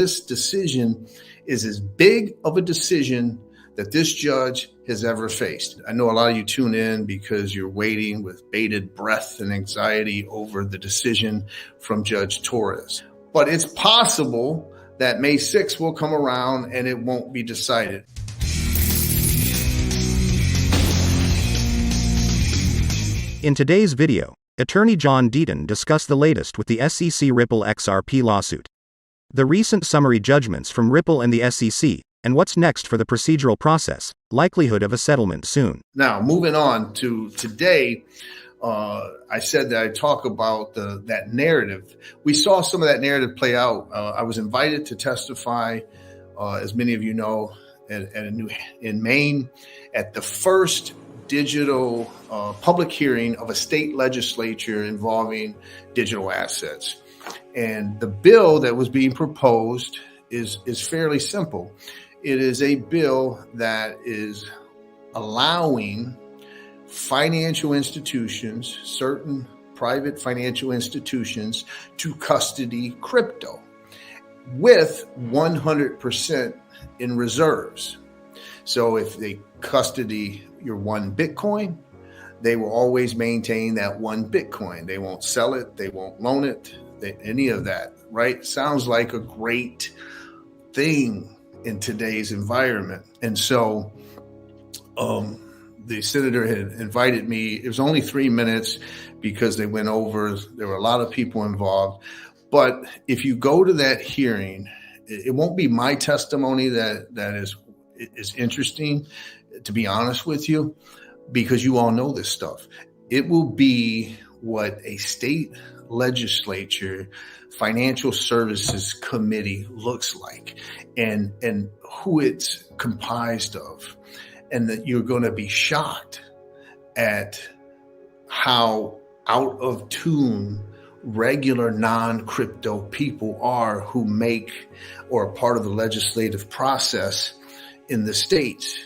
This decision is as big of a decision that this judge has ever faced. I know a lot of you tune in because you're waiting with bated breath and anxiety over the decision from Judge Torres. But it's possible that May 6th will come around and it won't be decided. In today's video, Attorney John Deaton discussed the latest with the SEC Ripple XRP lawsuit, the recent summary judgments from Ripple and the SEC, and what's next for the procedural process, likelihood of a settlement soon. Now, moving on to today, I said that I talk about that narrative. We saw some of that narrative play out. I was invited to testify, as many of you know, in Maine at the first digital public hearing of a state legislature involving digital assets. And the bill that was being proposed is fairly simple. It is a bill that is allowing financial institutions, certain private financial institutions, to custody crypto with 100% in reserves. So if they custody your one Bitcoin, they will always maintain that one Bitcoin. They won't sell it. They won't loan it. Any of that, right? Sounds like a great thing in today's environment. And so the senator had invited me. It was only 3 minutes because they went over. There were a lot of people involved. But if you go to that hearing, it won't be my testimony that is interesting, to be honest with you, because you all know this stuff. It will be what a state legislature financial services committee looks like and who it's comprised of. And that you're going to be shocked at how out of tune regular non-crypto people are who make or are part of the legislative process in the states.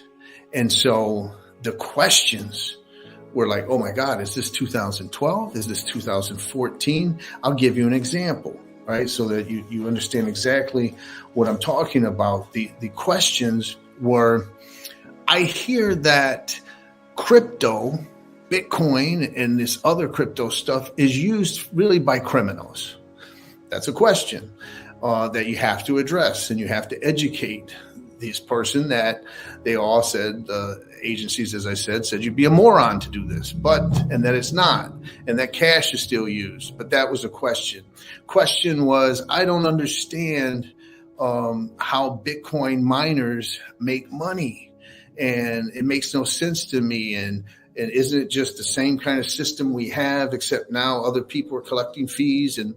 And so the questions were like, oh my God, is this 2012? Is this 2014? I'll give you an example, right? So that you understand exactly what I'm talking about. The questions were, I hear that crypto, Bitcoin, and this other crypto stuff is used really by criminals. That's a question that you have to address, and you have to educate this person that they all said, agencies, as I said you'd be a moron to do this, and that it's not, and that cash is still used. But that was a question. Question was, I don't understand how Bitcoin miners make money, and it makes no sense to me. And isn't it just the same kind of system we have, except now other people are collecting fees, and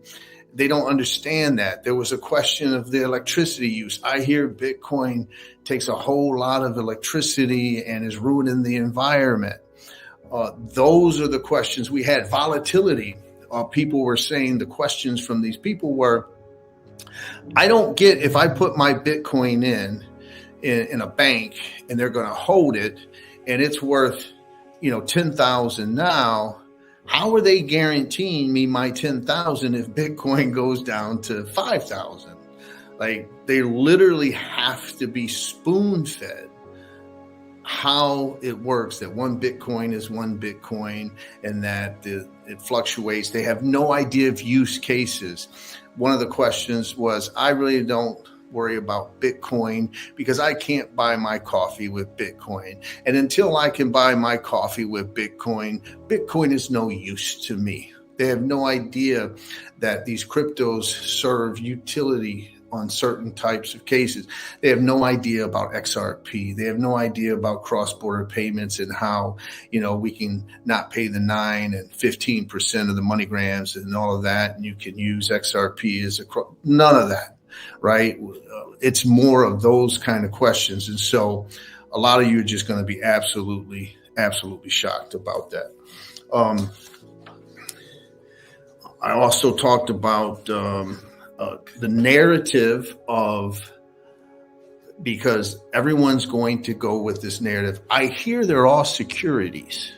they don't understand that. There was a question of the electricity use. I hear Bitcoin takes a whole lot of electricity and is ruining the environment. Those are the questions we had. Volatility. People were saying the questions from these people were, I don't get if I put my Bitcoin in a bank and they're going to hold it and it's worth, 10,000 now. How are they guaranteeing me my 10,000 if Bitcoin goes down to 5,000? Like, they literally have to be spoon-fed how it works, that one Bitcoin is one Bitcoin and that it fluctuates. They have no idea of use cases. One of the questions was, I really don't worry about Bitcoin because I can't buy my coffee with Bitcoin. And until I can buy my coffee with Bitcoin, Bitcoin is no use to me. They have no idea that these cryptos serve utility on certain types of cases. They have no idea about XRP. They have no idea about cross-border payments and how, we can not pay the 9 and 15% of the MoneyGrams and all of that. And you can use XRP as none of that. Right? It's more of those kind of questions. And so a lot of you are just going to be absolutely shocked about that. I also talked about the narrative of, because everyone's going to go with this narrative. I hear they're all securities.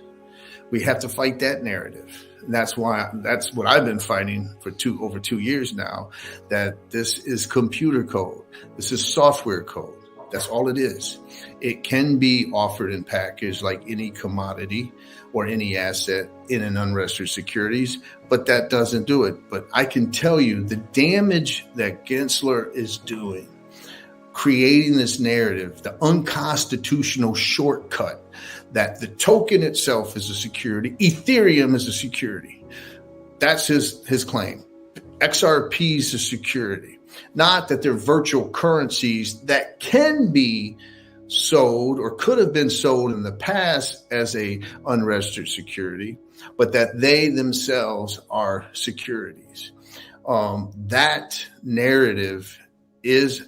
We have to fight that narrative. that's what I've been fighting for over 2 years now, that this is computer code. This is software code. That's all it is. It can be offered and packaged like any commodity or any asset in an unregistered securities, but that doesn't do it. But I can tell you the damage that Gensler is doing, creating this narrative, the unconstitutional shortcut that the token itself is a security, Ethereum is a security. That's his claim. XRP is a security. Not that they're virtual currencies that can be sold or could have been sold in the past as a unregistered security, but that they themselves are securities. That narrative is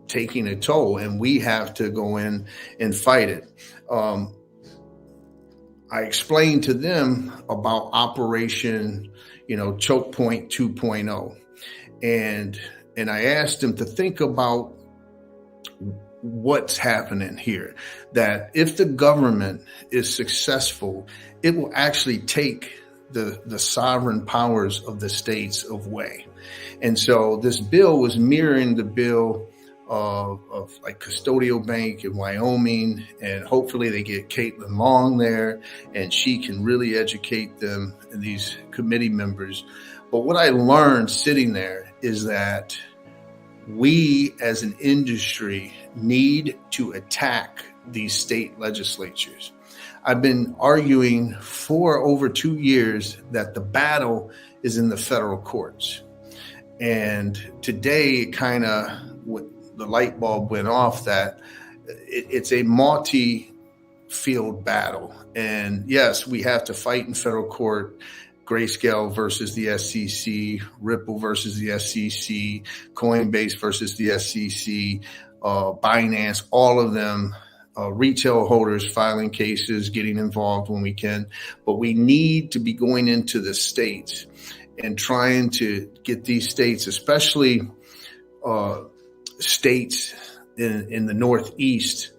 taking a toll, and we have to go in and fight it. I explained to them about Operation, Choke Point 2.0. And I asked them to think about what's happening here, that if the government is successful, it will actually take the sovereign powers of the states away. And so this bill was mirroring the bill of like Custodial Bank in Wyoming, and hopefully they get Caitlin Long there and she can really educate them and these committee members. But what I learned sitting there is that we as an industry need to attack these state legislatures. I've been arguing for over 2 years that the battle is in the federal courts. And today, the light bulb went off that it's a multi-field battle. And yes, we have to fight in federal court. Grayscale versus the SEC, Ripple versus the SEC, Coinbase versus the SEC, Binance, all of them, retail holders filing cases, getting involved when we can. But we need to be going into the states and trying to get these states, especially states in the Northeast,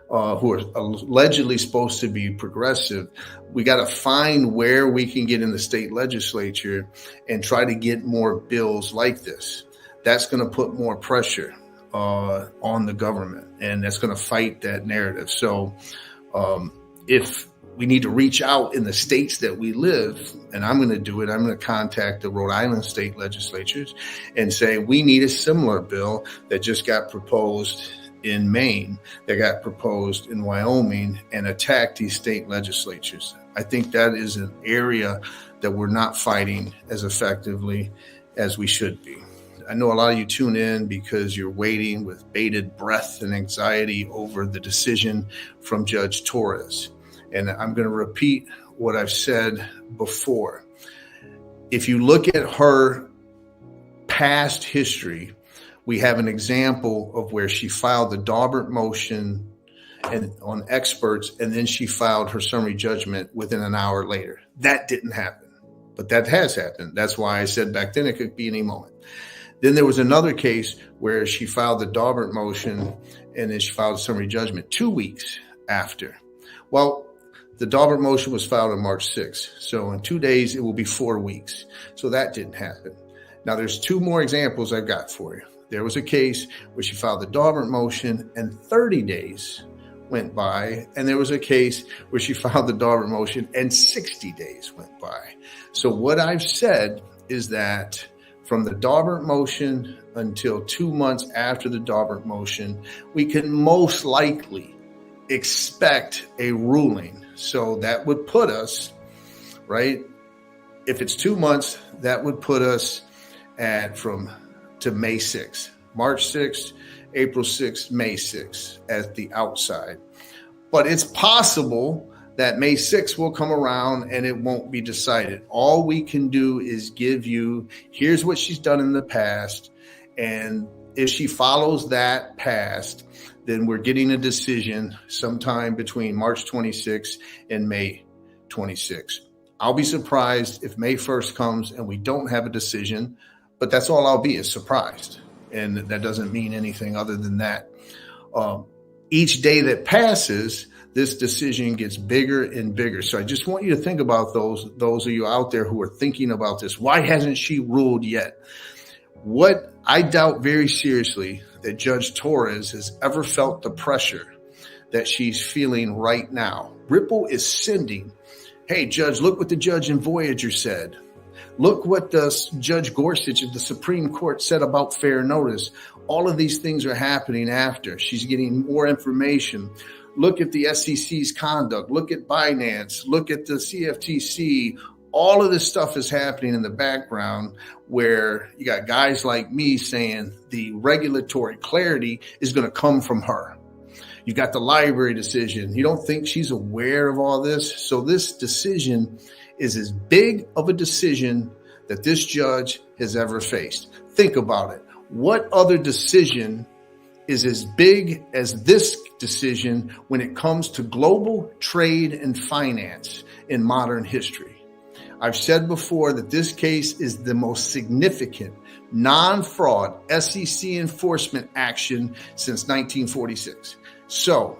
who are allegedly supposed to be progressive. We got to find where we can get in the state legislature and try to get more bills like this. That's going to put more pressure on the government, and that's going to fight that narrative. So if we need to reach out in the states that we live, and I'm going to do it, I'm going to contact the Rhode Island state legislatures and say, we need a similar bill that just got proposed in Maine, that got proposed in Wyoming, and attack these state legislatures. I think that is an area that we're not fighting as effectively as we should be. I know a lot of you tune in because you're waiting with bated breath and anxiety over the decision from Judge Torres. And I'm going to repeat what I've said before. If you look at her past history, we have an example of where she filed the Daubert motion and on experts, and then she filed her summary judgment within an hour later. That didn't happen, but that has happened. That's why I said back then it could be any moment. Then there was another case where she filed the Daubert motion and then she filed a summary judgment 2 weeks after. Well, the Daubert motion was filed on March 6th. So in 2 days, it will be 4 weeks. So that didn't happen. Now there's 2 more examples I've got for you. There was a case where she filed the Daubert motion and 30 days went by. And there was a case where she filed the Daubert motion and 60 days went by. So what I've said is that from the Daubert motion until 2 months after the Daubert motion, we can most likely expect a ruling. So that would put us, right? If it's 2 months, that would put us to May 6th, March 6th, April 6th, May 6th at the outside. But it's possible that May 6th will come around and it won't be decided. All we can do is give you, here's what she's done in the past. And if she follows that past, then we're getting a decision sometime between March 26th and May 26th. I'll be surprised if May 1st comes and we don't have a decision, but that's all I'll be, is surprised. And that doesn't mean anything other than that. Each day that passes, this decision gets bigger and bigger. So I just want you to think about those of you out there who are thinking about this. Why hasn't she ruled yet? What I doubt very seriously that Judge Torres has ever felt the pressure that she's feeling right now. Ripple is sending, hey, Judge, look what the judge in Voyager said. Look what the Judge Gorsuch of the Supreme Court said about fair notice. All of these things are happening after. She's getting more information. Look at the SEC's conduct. Look at Binance. Look at the CFTC. All of this stuff is happening in the background where you got guys like me saying the regulatory clarity is going to come from her. You've got the library decision. You don't think she's aware of all this? So this decision is as big of a decision that this judge has ever faced. Think about it. What other decision is as big as this decision when it comes to global trade and finance in modern history? I've said before that this case is the most significant non-fraud SEC enforcement action since 1946. So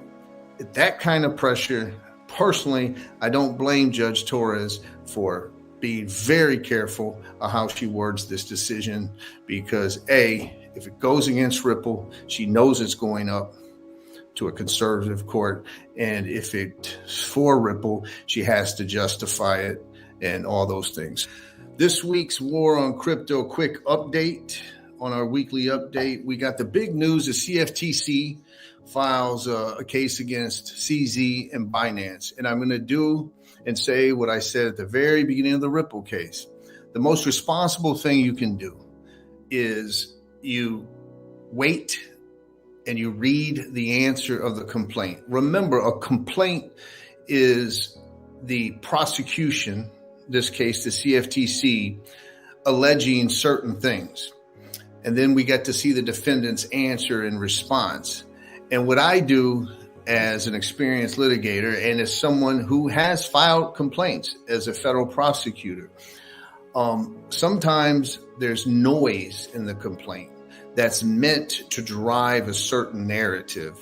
that kind of pressure, personally, I don't blame Judge Torres for being very careful of how she words this decision because if it goes against Ripple, she knows it's going up to a conservative court. And if it's for Ripple, she has to justify it and all those things. This week's War on Crypto quick update on our weekly update. We got the big news. The CFTC files a case against CZ and Binance. And I'm going to do and say what I said at the very beginning of the Ripple case. The most responsible thing you can do is you wait and you read the answer of the complaint. Remember, a complaint is the prosecution, this case, the CFTC, alleging certain things. And then we get to see the defendant's answer and response. And what I do as an experienced litigator and as someone who has filed complaints as a federal prosecutor, sometimes there's noise in the complaint that's meant to drive a certain narrative.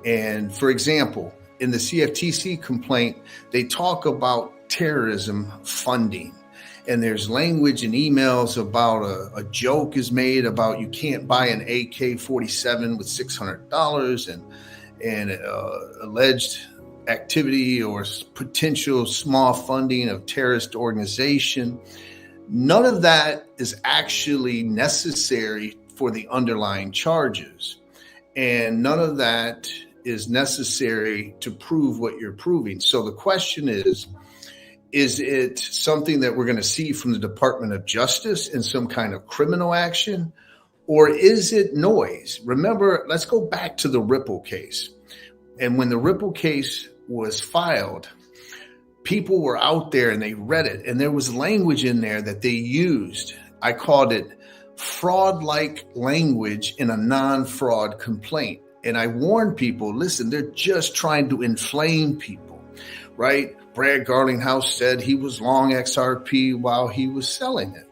And for example, in the CFTC complaint, they talk about terrorism funding. And there's language in emails about a joke is made about you can't buy an AK-47 with $600 and alleged activity or potential small funding of terrorist organization. None of that is actually necessary for the underlying charges. And none of that is necessary to prove what you're proving. So the question is it something that we're going to see from the Department of Justice in some kind of criminal action, or is it noise? Remember, let's go back to the Ripple case. And when the Ripple case was filed, people were out there and they read it, and there was language in there that they used. I called it fraud-like language in a non-fraud complaint. And I warned people, listen, they're just trying to inflame people, right? Brad Garlinghouse said he was long XRP while he was selling it.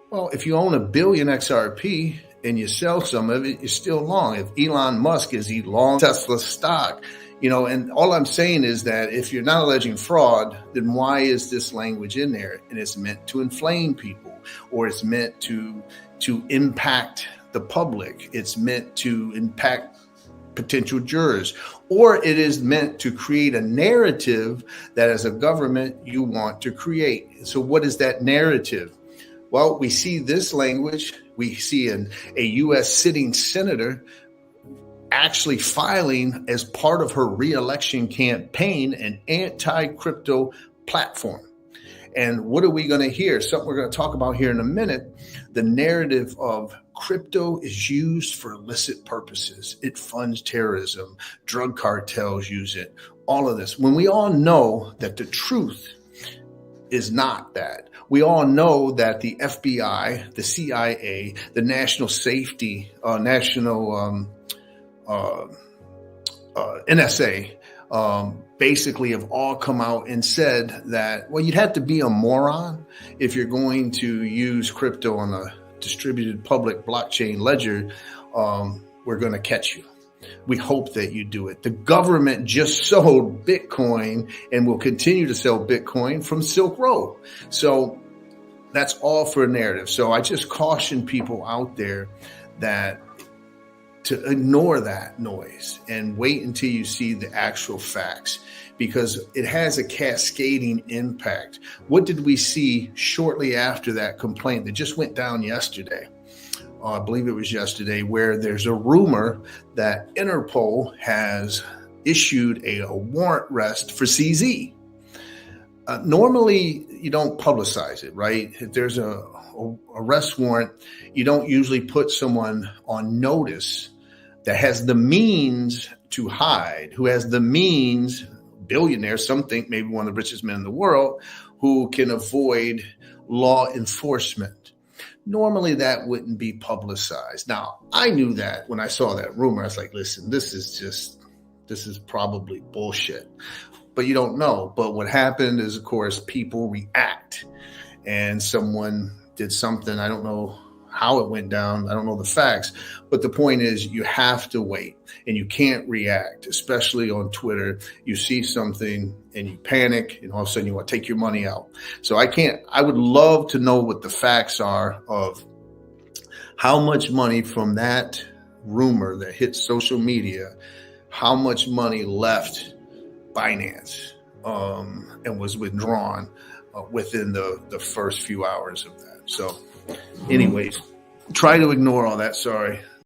Well, if you own 1 billion XRP and you sell some of it, you're still long. If Elon Musk is he long Tesla stock, and all I'm saying is that if you're not alleging fraud, then why is this language in there? And it's meant to inflame people, or it's meant to impact the public. It's meant to impact potential jurors, or it is meant to create a narrative that as a government you want to create. So what is that narrative? Well, we see this language. We see a U.S. sitting senator actually filing as part of her re-election campaign an anti-crypto platform. And what are we going to hear? Something we're going to talk about here in a minute. The narrative of crypto is used for illicit purposes. It funds terrorism. Drug cartels use it. All of this. When we all know that the truth is not that. We all know that the FBI, the CIA, the National Safety, NSA, basically have all come out and said that, well, you'd have to be a moron if you're going to use crypto on a distributed public blockchain ledger. We're going to catch you. We hope that you do it. The government just sold Bitcoin and will continue to sell Bitcoin from Silk Road. So that's all for a narrative. So I just caution people out there that to ignore that noise and wait until you see the actual facts, because it has a cascading impact. What did we see shortly after that complaint that just went down yesterday? I believe it was yesterday, where there's a rumor that Interpol has issued a warrant arrest for CZ. Normally, you don't publicize it, right? If there's a arrest warrant, you don't usually put someone on notice that has the means to hide, who has the means, billionaire, some think maybe one of the richest men in the world, who can avoid law enforcement. Normally that wouldn't be publicized. Now, I knew that when I saw that rumor. I was like, listen, this is probably bullshit. But you don't know. But what happened is, of course, people react. And someone did something. I don't know how it went down. I don't know the facts. But the point is, you have to wait. And you can't react, especially on Twitter. You see something and you panic, and all of a sudden you want to take your money out. So I would love to know what the facts are of how much money from that rumor that hit social media, how much money left Binance and was withdrawn within the first few hours of that. So anyways, try to ignore all that. Sorry.